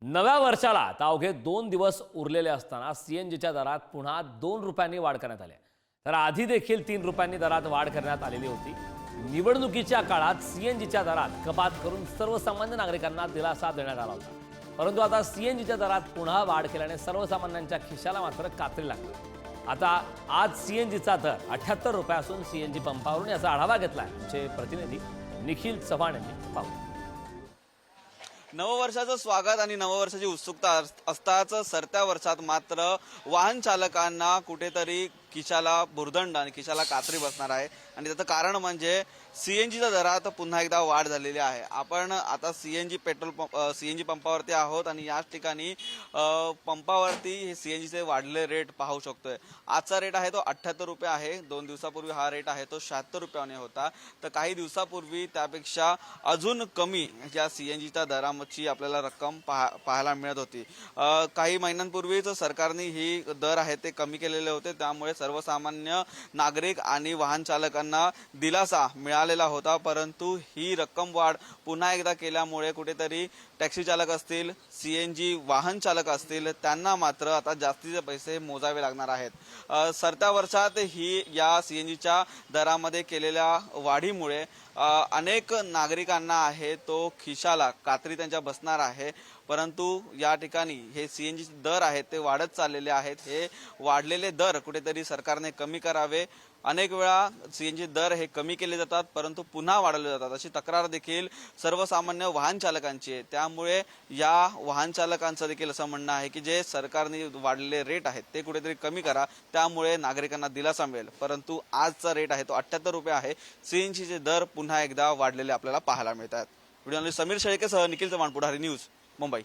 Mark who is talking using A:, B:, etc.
A: नव्या वर्षाला आता अवघे 2 दिवस उरलेले असताना सीएनजीच्या दरात पुन्हा 2 रुपयांनी वाढ करण्यात आली आहे. तर आधी देखील 3 रुपयांनी दरात वाढ करण्यात आलेली होती. निवडणुकीच्या काळात सीएनजीच्या दरात कपात करून सर्वसामान्य नागरिकांना दिलासा देण्यात आला होता. परंतु आता सीएनजीच्या दरात पुन्हा वाढ केल्याने सर्वसामान्यांच्या खिशाला मात्र कात्री लागली. आता आज सीएनजीचा दर 78 रुपये असून सीएनजी पंपावरून याचा आढावा घेतला आहे आमचे प्रतिनिधी निखिल चव्हाण यांनी. पाहू.
B: नववर्षाचं स्वागत आणि नववर्षाची उत्सुकता असताच सरत्या वर्षात मात्र वाहन चालकांना कुठेतरी खिशाला भुर्दंड आणि खिशाला कात्री बसणार आहे. आणि त्याचं कारण म्हणजे सीएनजीच्या दरात पुन्हा एकदा वाढ झालेली आहे. आपण आता सीएनजी पंपावरती आहोत आणि याच ठिकाणी पंपावरती हे सीएनजीचे वाढलेले रेट पाहू शकतोय. आजचा रेट आहे तो 78 रुपये आहे. 2 दिवसापूर्वी हा रेट आहे तो 76 रुपयाने होता. तर काही दिवसापूर्वी त्यापेक्षा अजून कमी या सीएनजीच्या दराची आपल्याला रक्कम पाहायला मिळत होती. काही महिन्यांपूर्वीच सरकारने ही दर आहे ते कमी केलेले होते. त्यामुळे सर्वसामान्य नागरिक आणि वाहन चालकांना दिलासा मिळालेला होता. परंतु ही रक्कम वाढ पुन्हा एकदा केल्यामुळे कुठेतरी टॅक्सी चालक असतील, सीएनजी वाहन चालक असतील, त्यांना मात्र आता जास्तीचे पैसे मोजावे लागणार आहेत. सरत्या वर्षात ही या सीएनजीच्या दरामध्ये केलेल्या वाढीमुळे अनेक नागरिकांना आहे तो खिशाला कात्री त्यांच्या बसणार आहे. परंतु या ठिकाणी हे सीएनजी दर आहेत ते वाढत चाललेले आहेत. हे वाढलेले दर कुठेतरी सरकारने कमी करावे. अनेक वेळा सीएनजी दर हे कमी केले जातात परंतु पुन्हा वाढवले जातात अशी तक्रार देखील सर्वसामान्य वाहन चालकांची आहे. त्यामुळे या वाहन चालकांचं देखील असं म्हणणं आहे की जे सरकारने वाढलेले रेट आहेत ते कुठेतरी कमी करा, त्यामुळे नागरिकांना दिलासा मिळेल. परंतु आजचा रेट आहे तो 78 रुपये आहे. सीएनजीचे दर पुन्हा एकदा वाढलेले आपल्याला पाहायला मिळतात. व्हिडिओ समीर शेळकेसह निखिल चव्हाण, पुढारी न्यूज, मुंबई.